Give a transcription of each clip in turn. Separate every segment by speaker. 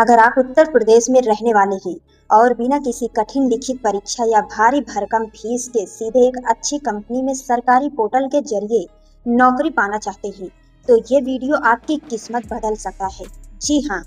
Speaker 1: अगर आप उत्तर प्रदेश में रहने वाले हैं और बिना किसी कठिन लिखित परीक्षा या भारी भरकम फीस के सीधे एक अच्छी कंपनी में सरकारी पोर्टल के जरिए नौकरी पाना चाहते हैं, तो ये वीडियो आपकी किस्मत बदल सकता है। जी हाँ,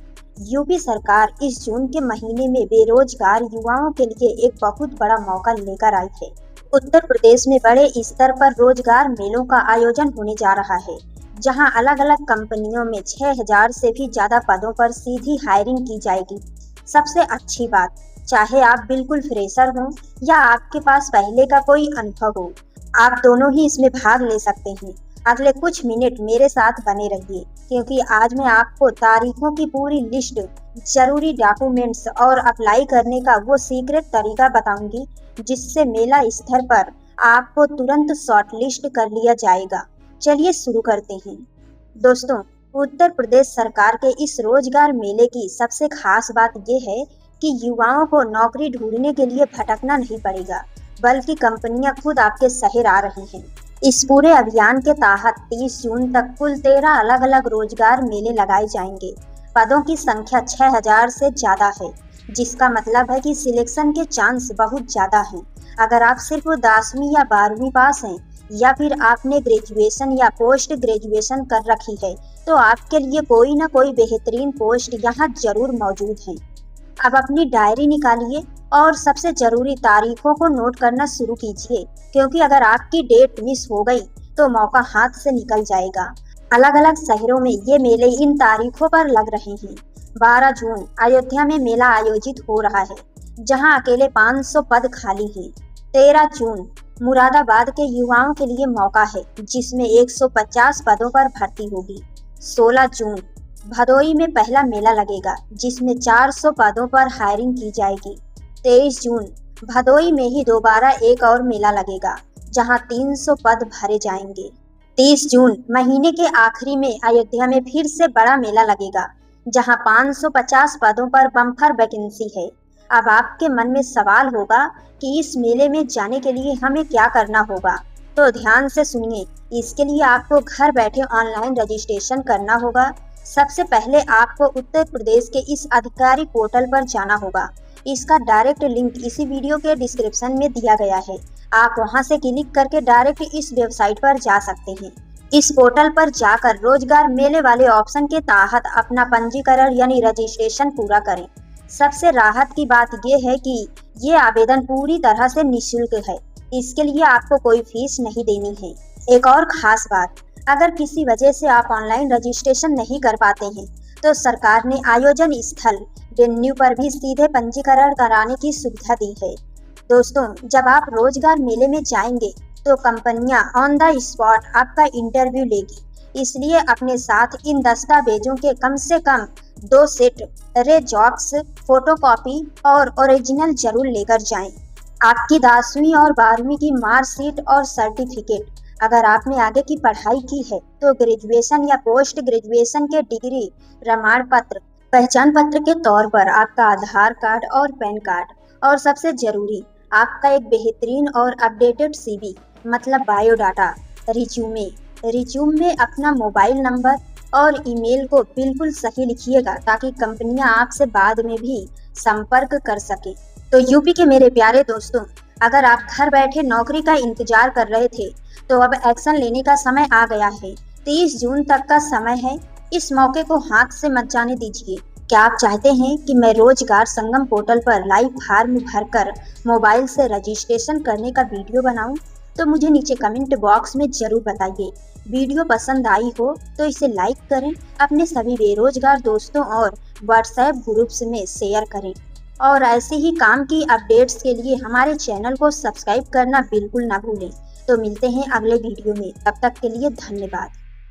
Speaker 1: यूपी सरकार इस जून के महीने में बेरोजगार युवाओं के लिए एक बहुत बड़ा मौका लेकर आई है। उत्तर प्रदेश में बड़े स्तर पर रोजगार मेलों का आयोजन होने जा रहा है, जहां अलग अलग कंपनियों में 6000 से भी ज्यादा पदों पर सीधी हायरिंग की जाएगी। सबसे अच्छी बात, चाहे आप बिल्कुल फ्रेशर हो या आपके पास पहले का कोई अनुभव हो, आप दोनों ही इसमें भाग ले सकते हैं। अगले कुछ मिनट मेरे साथ बने रहिए, क्योंकि आज मैं आपको तारीखों की पूरी लिस्ट, जरूरी डॉक्यूमेंट्स और अप्लाई करने का वो सीक्रेट तरीका बताऊंगी जिससे मेला स्तर पर आपको तुरंत शॉर्टलिस्ट कर लिया जाएगा। चलिए शुरू करते हैं। दोस्तों, उत्तर प्रदेश सरकार के इस रोजगार मेले की सबसे खास बात यह है कि युवाओं को नौकरी ढूंढने के लिए भटकना नहीं पड़ेगा, बल्कि कंपनियां खुद आपके शहर आ रही हैं। इस पूरे अभियान के तहत 30 जून तक कुल 13 अलग अलग रोजगार मेले लगाए जाएंगे। पदों की संख्या 6000 से ज्यादा है, जिसका मतलब है कि सिलेक्शन के चांस बहुत ज्यादा हैं। अगर आप सिर्फ 10वीं या 12वीं पास हैं या फिर आपने ग्रेजुएशन या पोस्ट ग्रेजुएशन कर रखी है, तो आपके लिए कोई ना कोई बेहतरीन पोस्ट यहाँ जरूर मौजूद है। अब अपनी डायरी निकालिए और सबसे जरूरी तारीखों को नोट करना शुरू कीजिए, क्योंकि अगर आपकी डेट मिस हो गई तो मौका हाथ से निकल जाएगा। अलग अलग शहरों में ये मेले इन तारीखों पर लग रहे हैं। 12 जून अयोध्या में मेला आयोजित हो रहा है, जहाँ अकेले 500 पद खाली हैं। 13 जून मुरादाबाद के युवाओं के लिए मौका है, जिसमें 150 पदों पर भर्ती होगी। 16 जून भदोई में पहला मेला लगेगा, जिसमें 400 पदों पर हायरिंग की जाएगी। 23 जून भदोई में ही दोबारा एक और मेला लगेगा, जहां 300 पद भरे जाएंगे। 30 जून महीने के आखिरी में अयोध्या में फिर से बड़ा मेला लगेगा, जहां 550 पदों पर बम्पर वैकेंसी है। अब आपके मन में सवाल होगा कि इस मेले में जाने के लिए हमें क्या करना होगा, तो ध्यान से सुनिए। इसके लिए आपको घर बैठे ऑनलाइन रजिस्ट्रेशन करना होगा। सबसे पहले आपको उत्तर प्रदेश के इस आधिकारिक पोर्टल पर जाना होगा। इसका डायरेक्ट लिंक इसी वीडियो के डिस्क्रिप्शन में दिया गया है। आप वहां से क्लिक करके डायरेक्ट इस वेबसाइट पर जा सकते हैं। इस पोर्टल पर जाकर रोजगार मेले वाले ऑप्शन के तहत अपना पंजीकरण यानी रजिस्ट्रेशन पूरा करें। सबसे राहत की बात यह है कि ये आवेदन पूरी तरह से निःशुल्क है। इसके लिए आपको कोई फीस नहीं देनी है। एक और खास बात, अगर किसी वजह से आप ऑनलाइन रजिस्ट्रेशन नहीं कर पाते हैं, तो सरकार ने आयोजन स्थल वेन्यू पर भी सीधे पंजीकरण कराने की सुविधा दी है। दोस्तों, जब आप रोजगार मेले में जाएंगे तो कंपनियां ऑन द स्पॉट आपका इंटरव्यू लेगी, इसलिए अपने साथ इन दस्तावेजों के कम से कम 2 सेट रेजॉक्स, फोटोकॉपी और ओरिजिनल जरूर लेकर जाएं। आपकी 10वीं और 12वीं की मार्कशीट और सर्टिफिकेट, अगर आपने आगे की पढ़ाई की है तो ग्रेजुएशन या पोस्ट ग्रेजुएशन के डिग्री प्रमाण पत्र, पहचान पत्र के तौर पर आपका आधार कार्ड और पैन कार्ड, और सबसे जरूरी आपका एक बेहतरीन और अपडेटेड CV मतलब बायोडाटा। रिज्यूम में अपना मोबाइल नंबर और ईमेल को बिल्कुल सही लिखिएगा, ताकि कंपनियां आपसे बाद में भी संपर्क कर सके। तो यूपी के मेरे प्यारे दोस्तों, अगर आप घर बैठे नौकरी का इंतजार कर रहे थे, तो अब एक्शन लेने का समय आ गया है। 30 जून तक का समय है। इस मौके को हाथ से मत जाने दीजिए। क्या आप चाहते हैं कि मैं रोजगार संगम पोर्टल पर लाइव फॉर्म भरकर मोबाइल से रजिस्ट्रेशन करने का वीडियो बनाऊं? तो मुझे नीचे कमेंट बॉक्स में जरूर बताइए। वीडियो पसंद आई हो तो इसे लाइक करें, अपने सभी बेरोजगार दोस्तों और व्हाट्सएप ग्रुप्स में शेयर करें, और ऐसे ही काम की अपडेट्स के लिए हमारे चैनल को सब्सक्राइब करना बिल्कुल ना भूलें। तो मिलते हैं अगले वीडियो में, तब तक के लिए धन्यवाद।